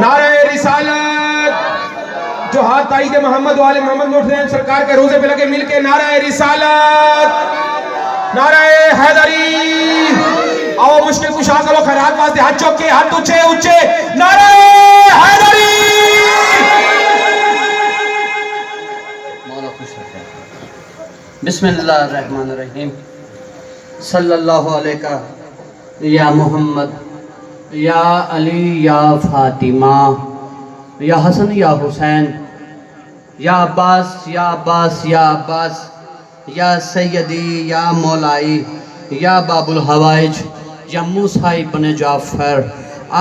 नारे रिसालत। जो हाथ ताईद मोहम्मद वाले मोहम्मद मुर्तज़ा सरकार के रोजे पे लगे मिलके नारे रिसालत, नारे हैदरी। आओ मुश्किल कुशा करो खैरात वास्ते हाथ चौके हाथ ऊंचे ऊंचे नारे हैदरी। बिस्मिल्लाहिर्रहमानिर्रहीम। सल्लल्लाहु अलैका या मोहम्मद या अली या फातिमा या हसन या हुसैन या अब्बास या अब्बास या अब्बास या सैयदी या मौलाई या बाबुल हवाइज या मूसा इब्न जाफर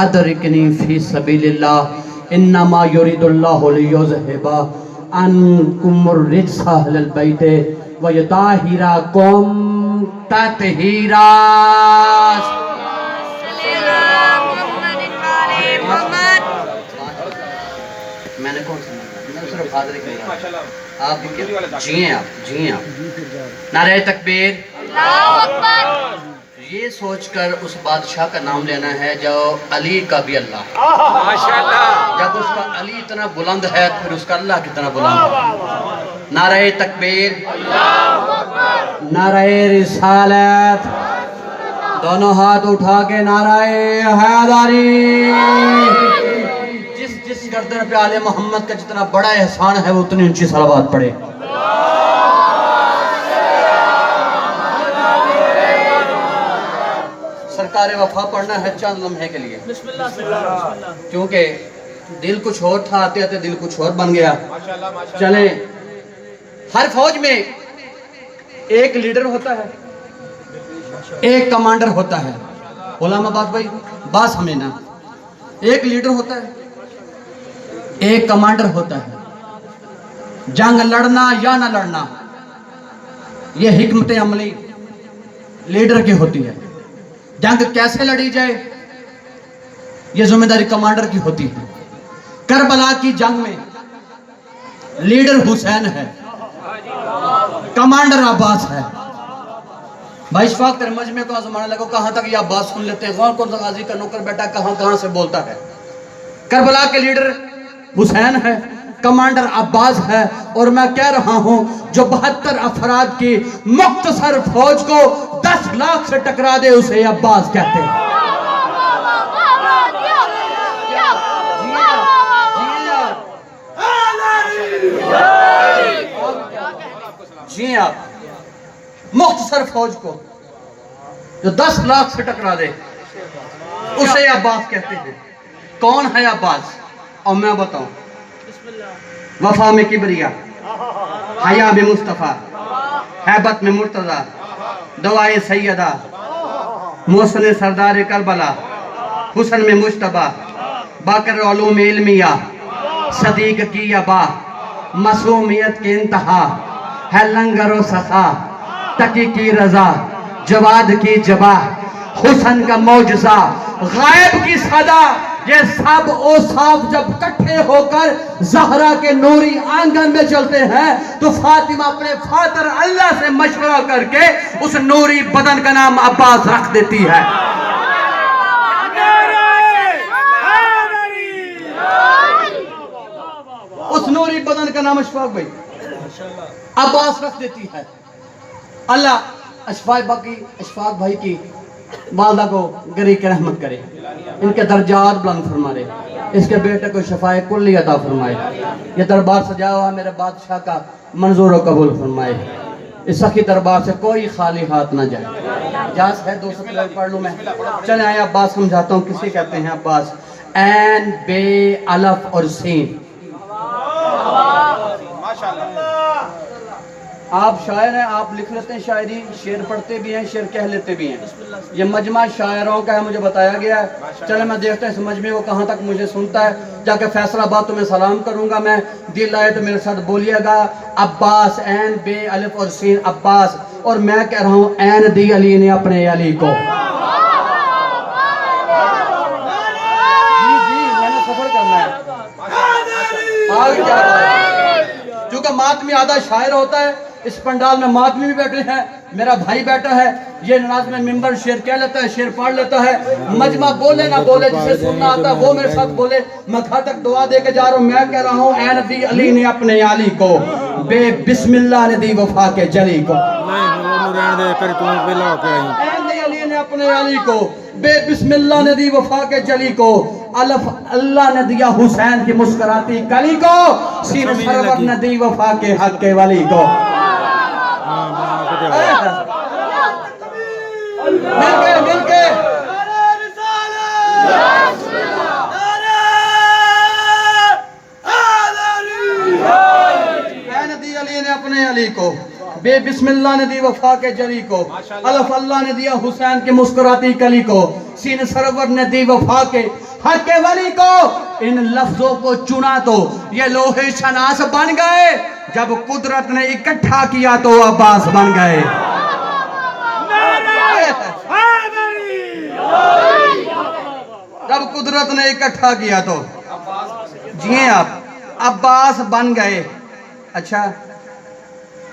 अदरिकनी फी सबीलिल्लाह इन्नमा युरिदुल्लाहु लियुज़हिबा अन्कुमुर रिज्सा अहलल बैते व यताहिराकुम तत्हीरा। मैंने कौन सा मैंने सिर्फ हाजिर किया। आप जिए आप नारे तकबीर, अल्लाहु अकबर। ये सोचकर उस बादशाह का नाम लेना है जो अली का भी अल्लाह है। माशाअल्लाह। जब उसका अली इतना बुलंद है फिर उसका अल्लाह कितना बुलंद है। नारे तकबीर, अल्लाहु अकबर। नारे रिसालत। दोनों हाथ उठा के नारे हैदरी। जिस गर्दन पे आले मोहम्मद का जितना बड़ा एहसान है वो उतनी ऊंची सलावत पढ़े। सरकार वफा पढ़ना है चंद लम्हे के लिए, क्योंकि दिल कुछ और था, आते आते दिल कुछ और बन गया। चले, हर फौज में एक लीडर होता है, एक कमांडर होता है। उलामा बात भाई बात हमें ना, एक लीडर होता है, एक कमांडर होता है। जंग लड़ना या ना लड़ना ये हिकमत अमली लीडर की होती है। जंग कैसे लड़ी जाए ये जिम्मेदारी कमांडर की होती है। करबला की जंग में लीडर हुसैन है, कमांडर अब्बास है। भाई इशफाक तेरे मजमे को आजमाने लगो, कहां तक ये अब्बास सुन लेते हैं, कौन कौन सा गाजी का नौकर बेटा कहां से बोलता है। करबला के लीडर हुसैन है, कमांडर अब्बास है। और मैं कह रहा हूं जो 72 अफराद की मुख्तसर फौज को 10 लाख से टकरा दे उसे अब्बास कहते हैं। जी आप मुख्तसर फौज को जो 10 लाख से टकरा दे उसे अब्बास कहते हैं। कौन है अब्बास? और मैं बताऊं, वफा में किबरिया, हया में मुस्तफ़ा, हैबत में मुर्तज़ा, दवाए सैयदा, मोहसन सरदार करबला, हुसन में मुश्तबा, बाकर उलूम इल्मिया, सदीक की अबा, मासूमियत के इंतहा है लंगर सखा, तकी की रजा, जवाद की जबा, हुसन का मौजज़ा, गायब की सदा। ये सब ओ साफ जब इकट्ठे होकर ज़हरा के नूरी आंगन में चलते हैं तो फातिमा अपने फादर अल्लाह से मशवरा करके उस नूरी बदन का नाम अब्बास रख देती है। उस नूरी बदन का नाम अशफाक भाई अब्बास रख देती है। अल्लाह अशफाक भाई की वालदा को गरी के रहमत करे, इनके दर्जात बुलंद फरमाए, इसके बेटे को शफाए कुल्ली अता फरमाए। ये दरबार सजाया हुआ मेरे बादशाह का मंजूर और कबूल फरमाए। इस सखी दरबार से कोई खाली हाथ ना जाए। जास है 2 सत्र पढ़ लूँ मैं। चले आए अब्बास समझाता हूँ किसे कहते हैं अब्बास। ऐन बे अलफ और सीन। आप शायर हैं, आप लिख लेते हैं शायरी, शेर पढ़ते भी हैं, शेर कह लेते भी हैं। ये मजमा शायरों का है, मुझे बताया गया है। चले मैं देखता हूँ इस मजमे को कहाँ तक मुझे सुनता है। जाके फैसलाबाद तुम्हें सलाम करूंगा मैं, दिल आए तो मेरे साथ बोलिएगा। अब्बास ऐन बे अलिफ और सीन अब्बास, और मैं कह रहा हूँ ऐन दी अली ने अपने अली को। जी मैंने सफर करना है आगे क्या, क्योंकि मातमी आधा शायर होता है। इस पंडाल में मातमी भी बैठे हैं, मेरा भाई बैठा है, ये नाज में मिंबर शेर कह लेता है, शेर पढ़ लेता है, मजमा बोले ना बोले, जिसे सुनना आता है वो मेरे साथ बोले। मैं खा तक दुआ दे के जा रहा हूँ, मैं कह रहा हूँ ऐ नबी अली ने अपने आली को बे बिस्मिल्लाह ने दी वफा के जली को। अली ने अपने अली को बे बिस्मिल्लाह ने दी वफा के जली को, अल्लाह ने दिया हुसैन की मुस्कुराती कली को, सीने सरवर ने दी वफा के हक के वली को। मिलके अली ने अपने अली को बे बिस्मिल्लाह ने दी वफा के जली को, अल्लाह ने दिया हुसैन की मुस्कुराती कली को, सीने सरवर ने दी वफा के हक के वली को। इन लफ्जों को चुना तो ये लोहे शनास बन गए, जब कुदरत ने इकट्ठा किया तो अब्बास बन गए। जब कुदरत ने इकट्ठा किया तो जिए आप अब्बास बन गए। अच्छा,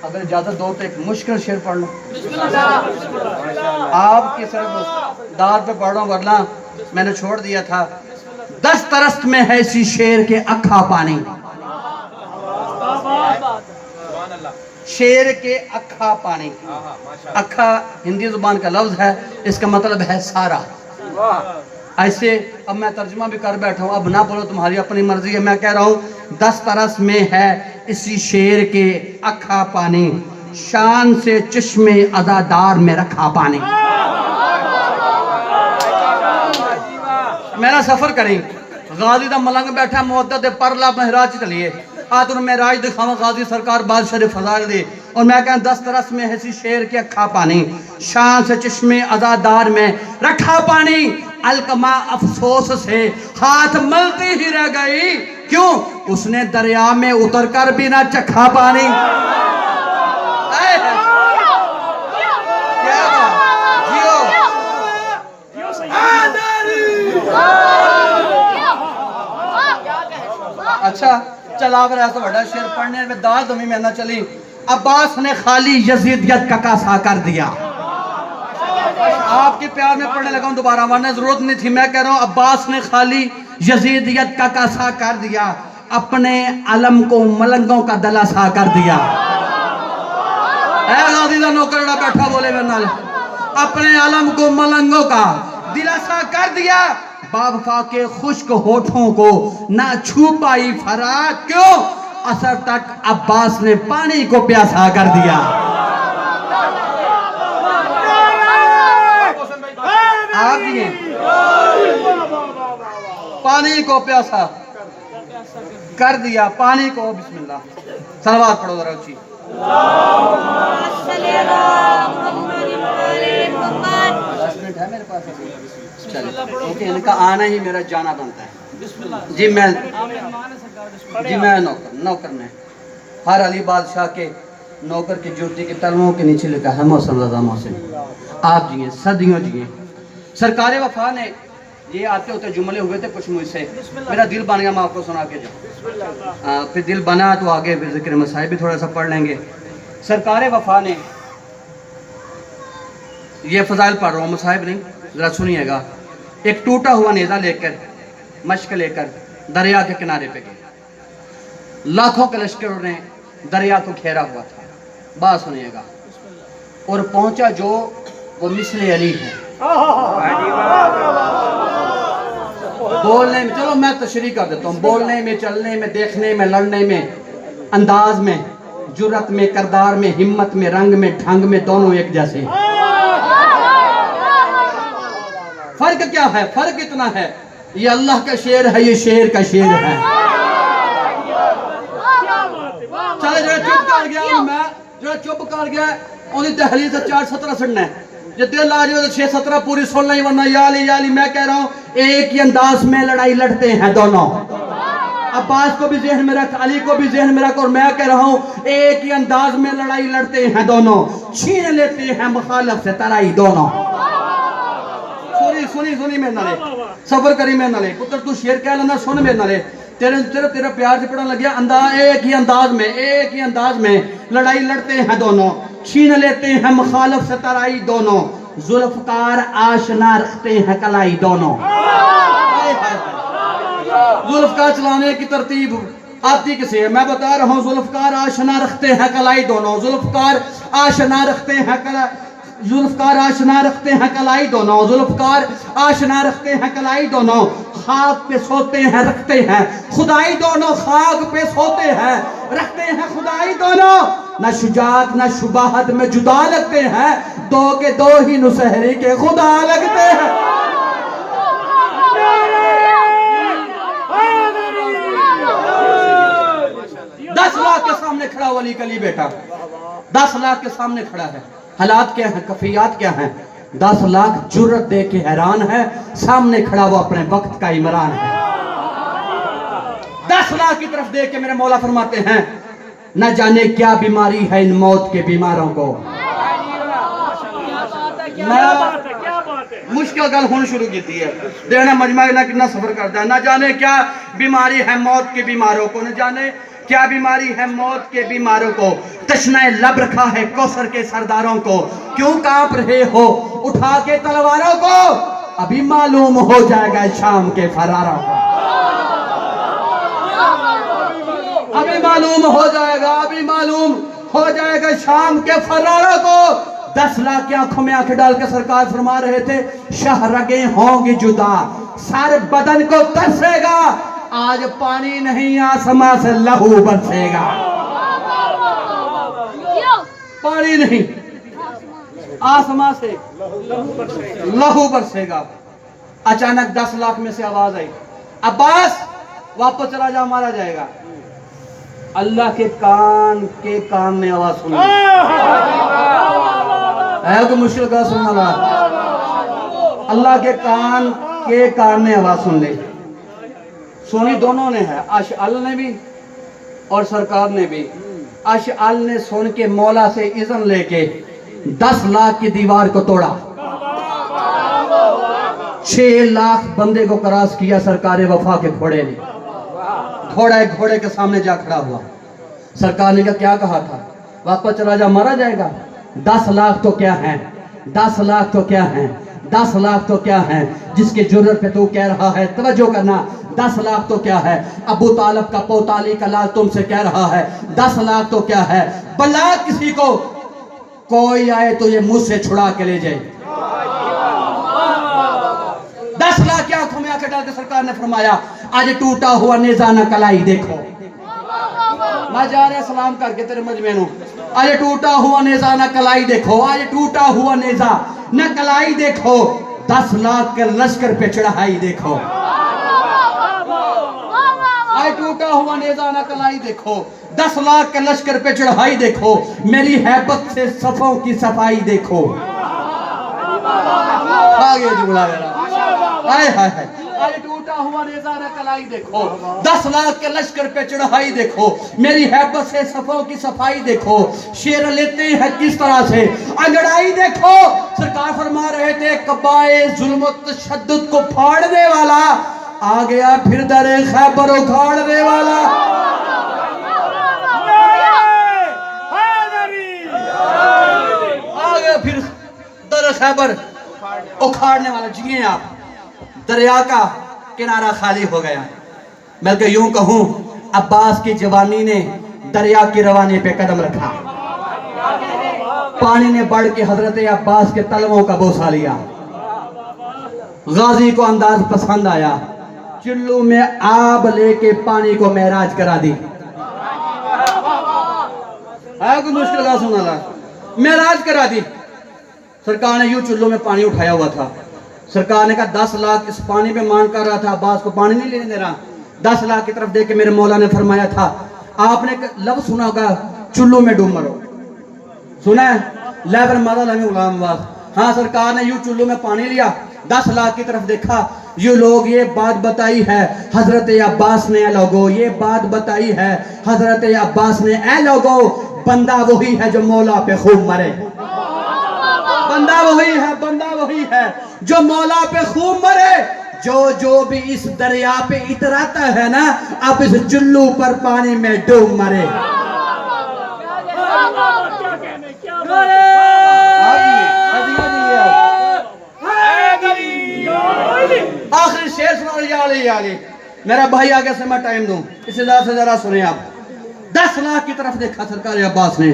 अगर ज्यादा दो तो एक मुश्किल शेर पढ़ लो, आपकी सिर्फ दाद पे पढ़ रहा हूं, वरना मैंने छोड़ दिया था। 10 तरस्त में है इसी शेर के अखा पानी, शेर के अखा पानी। अखा हिंदी जुबान का लफ्ज है, इसका मतलब है सारा। ऐसे अब मैं तर्जुमा भी कर बैठा हूँ, अब ना बोलो तुम्हारी अपनी मर्जी है। मैं कह रहा हूँ 10 तरस में है इसी शेर के अखा पानी, शान से चश्मे अदादार में रखा पानी। मेरा सफर करें, गाजी दा मलंग बैठा मुद्दत परला महराज चलिए आज मैं राज दिखावा गाजी सरकार बादशाह फजाल दे। और मैं कह 10 तरस में है शेर के अखा पानी, शान से चश्मे अजादार में रखा पानी। अलकमा अफसोस से हाथ मलती ही रह गई, क्यों? उसने दरिया में उतर कर भी ना चखा पानी। अच्छा चला तो बड़ा शेर पढ़ने में दाद में मैं ना चली। अब्बास ने खाली यजीदियत का कासा कर दिया। आपके प्यार में पढ़ने लगा हूं दोबारा, वरना जरूरत नहीं थी। मैं कह रहा हूं अब्बास ने खाली यजीदियत का कासा कर दिया, अपने अलम को मलंगों का दलासा कर दिया। गाजी दा नौकर बैठा बोले मेरे नाल, अपने अलम को मलंगों का दिलासा कर दिया। बावफा के खुश्क होठों को ना छू पाई फराक, क्यों? असर तक अब्बास ने पानी को प्यासा कर दिया। आप ये पानी को प्यासा कर दिया, पानी को। बिस्मिल्लाह सलवात पढ़ो जरा ऊंची। है मेरे पास चलिए, ओके, इनका आना ही मेरा जाना बनता है। जी मैं नौकर में हर अली बादशाह के नौकर की जूती के तलवों के नीचे लिखा है मौसम रजा मौसम। आप जिए सदियों जिए। सरकार वफा ने ये आते होते जुमले हुए थे कुछ मुझसे, मेरा दिल बन गया, मैं आपको सुना के जो फिर दिल बना तो आगे फिर जिक्र मसाइब भी थोड़ा सा पढ़ लेंगे। सरकार वफा ने ये फजाइल पढ़ रहा हूँ, मसाइब नहीं, जरा सुनिएगा। एक टूटा हुआ नेजा लेकर मश्क लेकर दरिया के किनारे पे गए। लाखों के लश्करों ने दरिया को घेरा हुआ था। बात सुनिएगा। और पहुंचा जो वो मिस्र अली है। बोलने में, चलो मैं तशरीह कर देता हूँ, बोलने में, चलने में, देखने में, लड़ने में, अंदाज में, जुर्रत में, करदार में, हिम्मत में, रंग में, ढंग में, दोनों एक जैसे। फर्क क्या है? फर्क इतना है, ये अल्लाह का शेर है, ये शेर का शेर है। चले जो चुप कर गया, मैं जो चुप कर गया उन्हें दहलीज 4-17 सुनना है। जो दिल आ रही हो तो 6-17 पूरी सुन नहीं, वरना याली मैं कह रहा हूँ एक ही अंदाज में लड़ाई लड़ते हैं दोनों। अब्बास को भी जहन में रख, अली को भी जहन में रख, और मैं कह रहा हूँ एक ही अंदाज में लड़ाई लड़ते हैं दोनों, छीन लेते हैं मुखालिफ से तराई दोनों। सुनी मेरे नाले, सबर करी मेरे नाले, पुत्र तू शेर कह लेना, सुन मेरे नाले, तेरा प्यार से पढ़ने लग गया। एक ही अंदाज में लड़ाई लड़ते हैं दोनों, छीन लेते हैं मुखालिफ से तराई दोनों, जुल्फकार आशना रखते हैं कलाई दोनों। जुल्फकार चलाने की तरतीब आती किसे है? मैं बता रहा हूँ। जुल्फकार आशना रखते हैं कलाई दोनों, जुल्फकार आशना रखते हैं जुल्फकार आशना रखते हैं कलाई दोनों, जुल्फकार आशना रखते हैं कलाई दोनों। खाक पे सोते हैं रखते हैं खुदाई दोनों, खाक पे सोते हैं रखते हैं खुदाई दोनों। न शुजात न शुबाहत में जुदा लगते हैं, दो के दो ही नुसहरी के खुदा लगते हैं। 10 लाख के सामने खड़ा वली कली बेटा, 10 लाख के सामने खड़ा है। हालात क्या है, कफियात क्या है? 10 लाख जुर्रत दे के हैरान है, सामने खड़ा वो अपने वक्त का इमरान है। 10 लाख की तरफ देख के मेरे मौला फरमाते हैं, न जाने क्या बीमारी है इन मौत के बीमारों को। मुश्किल गल होनी शुरू की है, देना मजमा ना कितना सफर करता है। न जाने क्या बीमारी है मौत के बीमारों को, न जाने क्या बीमारी है मौत के बीमारों को। तशनाए लब रखा है कौसर के सरदारों को, क्यों कांप रहे हो उठा के तलवारों को, अभी मालूम हो जाएगा शाम के फरारों को। अभी मालूम हो जाएगा, अभी मालूम हो जाएगा शाम के फरारों को। 10 लाख की आंखों में आंखें डाल के सरकार फरमा रहे थे, शहरगे होंगी जुदा, सारे बदन को तरसेगा, आज पानी नहीं आसमां से लहू बरसेगा। पानी नहीं, आसमां से लहू बरसेगा। अचानक 10 लाख में से आवाज आई, अब्बास वापस चला जा, मारा जाएगा। अल्लाह के कान में आवाज सुनी है तो मुश्किल का सुनना ला। अल्लाह के कान ने आवाज सुन ली। सुनी दोनों ने है, अशअल ने भी और सरकार ने भी। अशअल ने सुन के मौला से इज़्न लेके 10 लाख की दीवार को तोड़ा, 6 लाख बंदे को क्रॉस किया सरकार वफा के घोड़े ने। घोड़े के सामने जा खड़ा हुआ। सरकार ने क्या कहा था? वापस चला जा, मारा जाएगा। 10 लाख तो क्या है, 10 लाख तो क्या है, 10 लाख तो क्या है जिसके जुर्रत पे तू कह रहा है। तवज्जो करना, 10 लाख तो क्या है? अबू तालिब का पोताली का लाल तुमसे कह रहा है 10 लाख तो क्या है? बला किसी को कोई आए तो ये मुझ से छुड़ा के ले जाए। 10 लाख की आंखों में आंखें डाल के सरकार ने फरमाया, आज टूटा हुआ नेजा न कलाई देखो। मैं जा रहा सलाम करके तेरे मजमे नू, आज टूटा हुआ नेजा न कलाई देखो, आज टूटा हुआ नेजा न कलाई देखो, 10 लाख के लश्कर पे चढ़ाई देखो। आज टूटा हुआ नेजा न कलाई देखो, 10 लाख के लश्कर पे चढ़ाई देखो, मेरी हैबत से सफों की सफाई देखो। आगे जुमला मेरा, हाय हाय हाय। आज टूटा हुआ नेजा न कलाई देखो, 10 लाख के लश्कर पे चढ़ाई देखो, मेरी हैबत से सफों की सफाई देखो। शेर लेते हैं किस तरह से अंगड़ाई देखो। सरकार फरमा रहे थे, कबाए जुल्म तशद्दुद को फाड़ने वाला आ गया फिर दरे खैबर उखाड़ने वाला। आ गया फिर दरे खैबर उखाड़ने वाला। जिए आप, दरिया का किनारा खाली हो गया। बल्कि यूं कहूं, अब्बास की जवानी ने दरिया के रवाने पे कदम रखा। पानी ने बढ़ के हजरत अब्बास के तलवों का बोसा लिया। गाजी को अंदाज पसंद आया, चुल्लू में आब लेके पानी को महराज करा दी। कोई मुश्किल का सुना ला, महराज करा दी। सरकार ने यूं चुल्लू में पानी उठाया हुआ था। सरकार ने कहा 10 लाख इस पानी पे मान कर रहा था, अब्बास को पानी नहीं लेने दे रहा। 10 लाख की तरफ देख के मेरे मौला ने फरमाया था, आपने लफ्ज़ सुना होगा, चुल्लू में डूब मरो। सुना है? लेबर मादा लमी गुलाम वास। हाँ, सरकार ने यूं चुल्लू में पानी लिया, 10 लाख की तरफ देखा। ये लोग ये बात बताई है हजरत अब्बास ने, ए लोगो ये बात बताई है हजरत अब्बास ने, ए लोगो बंदा वही है जो मौला पे खूब मरे। बंदा वही है जो मौला पे खूब मरे। जो भी इस दरिया पे इतराता है ना, अब इस चुल्लू पर पानी में डूब मरे। आली मेरा भाई आगे से मैं टाइम दूं, इससे जरा सुने आप। 10 लाख की तरफ देखा सरकार अब्बास ने।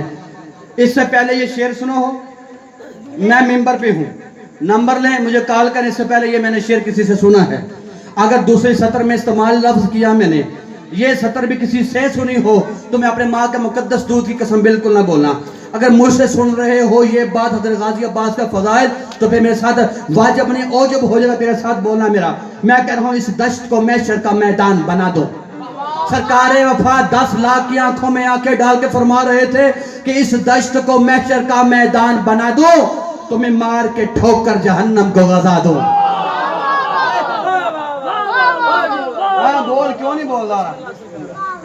इससे पहले ये शेर सुना हो, मैं मेंबर पे हूं, नंबर लें, मुझे कॉल करें। इससे पहले ये मैंने शेर किसी से सुना है। अगर दूसरे सत्र में इस्तेमाल लफ्ज किया मैंने, ये सत्र भी किसी से सुनी हो, तो मैं अपने माँ के मुकद्दस दूध की कसम बिल्कुल ना बोलना। अगर मुझसे सुन रहे हो ये बात हज़रत गाजी अब्बास का फजाइल, तो फिर मेरे साथ वाजिब नहीं औजब हो जाएगा मेरे साथ बोलना मेरा। मैं कह रहा हूँ इस दश्त को मैशर का मैदान बना दो। सरकार वफा 10 लाख की आंखों में आंखें डाल के फरमा रहे थे कि इस दश्त को मैशर का मैदान बना दो, तुम्हें मार के ठोकर जहन्नम को गजा दो। बोल क्यों नहीं बोल रहा?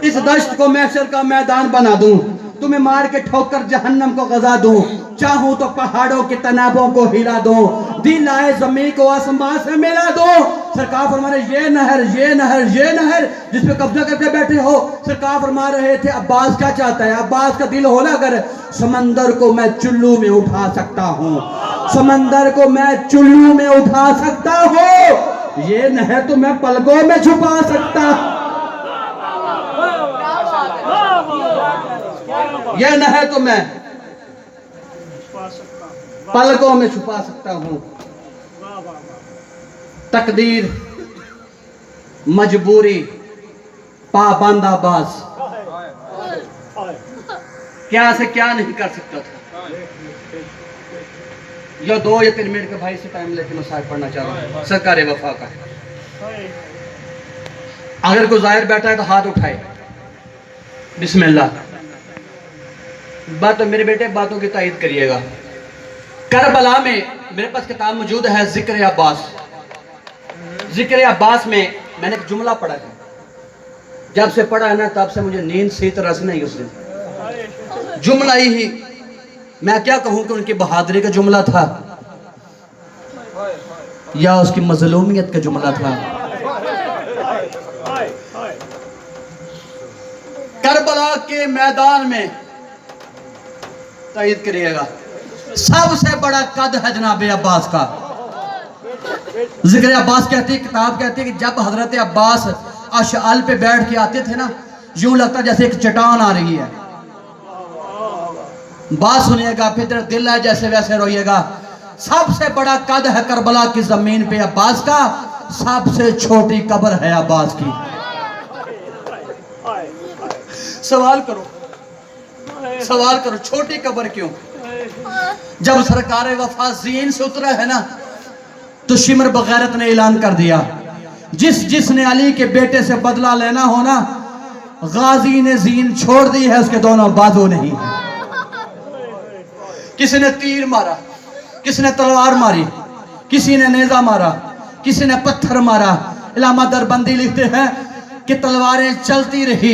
इस दश्त को मैशर का मैदान बना दूं, तुम्हें मार के ठोकर जहन्नम को गजा दूं, चाहूं तो पहाड़ों के तनाबों को हिला दूं, दिल आए जमीन को आसमान से मिला दूं। सरकार फरमा रहे ये नहर जिस पे कब्जा करके बैठे हो, सरकार फरमा रहे थे अब्बास क्या चाहता है। अब्बास का दिल हो ना, अगर समंदर को मैं चुल्लू में उठा सकता हूं, समंदर को मैं चुल्लू में उठा सकता हूं, ये नहर तो मैं पलकों में छुपा सकता, यह नहर तो मैं पलकों में छुपा सकता हूं। तकदीर, मजबूरी, पाबंद अब्बास क्या से क्या नहीं कर सकता था। या 2 या 3 मिनट के भाई से टाइम लेके मैं साहिब पढ़ना चाह रहा हूँ सरकार वफा का। अगर कोई जाहिर बैठा है तो हाथ उठाए, बिस्मिल्लाह। बात मेरे बेटे बातों की तायद करिएगा। करबला में मेरे पास किताब मौजूद है जिक्र अब्बास। जिक्र अब्बास में मैंने एक जुमला पढ़ा है, जब से पढ़ा है ना तब से मुझे नींद सही तरह से नहीं उसने। जुमला ही मैं क्या कहूं कि उनकी बहादुरी का जुमला था या उसकी मजलूमियत का जुमला था। करबला के मैदान में तायद करिएगा, सबसे बड़ा कद है जनाब अब्बास का। जिक्र अब्बास कहती है, किताब कहती है कि जब हजरत अब्बास अशअल पे बैठ के आते थे ना, यूं लगता जैसे एक चट्टान आ रही है। बात सुनिएगा, फिर तेरा दिल है जैसे वैसे रोइएगा। सबसे बड़ा कद है करबला की जमीन पे अब्बास का, सबसे छोटी कब्र है अब्बास की। सवाल करो छोटी कब्र क्यों? जब सरकार वफा ज़ीन से उतरा है ना, तो शिमर बगैरत ने ऐलान कर दिया, जिसने अली के बेटे से बदला लेना हो ना, गाजी ने ज़ीन छोड़ दी है, उसके दोनों बाजू नहीं। किसी ने तीर मारा, किसी ने तलवार मारी, किसी ने नेजा मारा, किसी ने पत्थर मारा। इलामा दरबंदी लिखते हैं कि तलवारें चलती रही,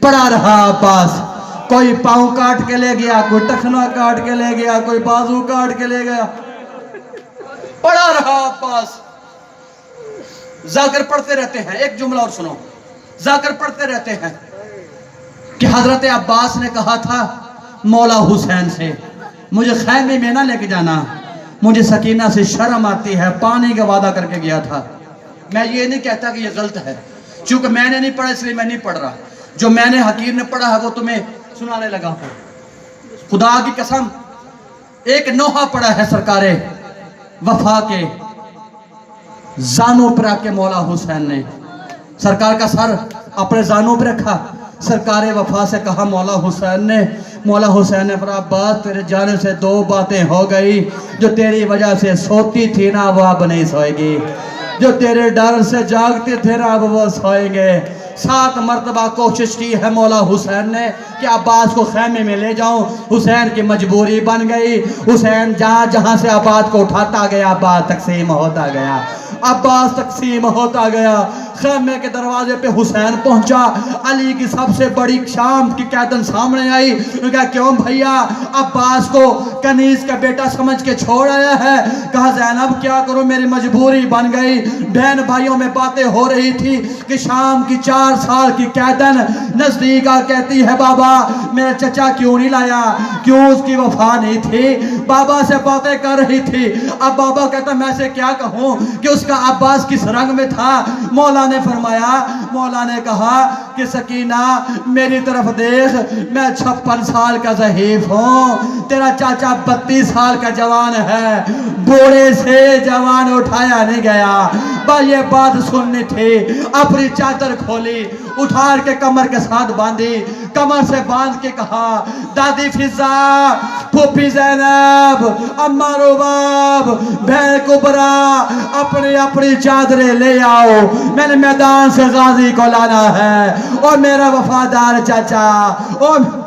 पड़ा रहा अब्बास। कोई पांव काट के ले गया, कोई टखना काट के ले गया, कोई बाजू काट के ले गया, पड़ा रहा अब्बास। जाकर पढ़ते रहते हैं, एक जुमला और सुनो, जाकर पढ़ते रहते हैं कि हजरत अब्बास ने कहा था मौला हुसैन से, मुझे खैमे में ना लेके जाना, मुझे सकीना से शर्म आती है, पानी का वादा करके गया था। मैं ये नहीं कहता कि ये गलत है, क्योंकि मैंने नहीं पढ़ा इसलिए मैं नहीं पढ़ रहा। जो मैंने हकीर ने पढ़ा है वो तुम्हें सुनाने लगा हूं। खुदा की कसम, एक नोहा पड़ा है सरकारे वफा के जानों पर आके मौला हुसैन ने सरकार का सर अपने जानों पर रखा। सरकार वफा से कहा मौला हुसैन ने फिर अब्बास तेरे जाने से 2 बातें हो गई, जो तेरी वजह से सोती थी ना वो अब नहीं सोएगी, जो तेरे डर से जागते थे ना अब वो सोएंगे। 7 मरतबा कोशिश की है मौला हुसैन ने कि अब्बास को खैमे में ले जाऊं, हुसैन की मजबूरी बन गई। हुसैन जहां से अब्बास को उठाता गया, अब्बास तकसीम होता गया, अब्बास तकसीम होता गया। खैमे के दरवाजे पे हुसैन पहुंचा, अली की सबसे बड़ी शाम की कैदन सामने आई। कहा क्यों भैया, अब्बास को कनीज का बेटा समझ के छोड़ आया है? कहा ज़ैनब क्या करूं, मेरी मजबूरी बन गई। बहन भाइयों में बातें हो रही थी कि शाम की 4 4 साल की कैदन नजदीक आ कहती है बाबा मेरा चचा क्यों नहीं लाया, क्यों उसकी वफा नहीं थी। बाबा से बातें कर रही थी। अब बाबा कहता मैं से क्या कहूँ कि उसका अब्बास किस रंग में था। मौला ने फरमाया, मौला ने कहा कि सकीना मेरी तरफ देख, मैं 56 साल का ज़हीफ हूँ, तेरा चाचा 32 साल का जवान है, बूढ़े से जवान उठाया नहीं गया। बस ये बात सुननी थी। अपनी चादर खोली, उठार के कमर के साथ बांधी, कमर से बांध के कहा दादी फिजा, फूफी ज़ैनब, अम्मा रुबाब, बहन कुबरा, अपनी अपनी चादरें ले आओ, मैंने मैदान से गाजी को लाना है। और मेरा वफादार चाचा, और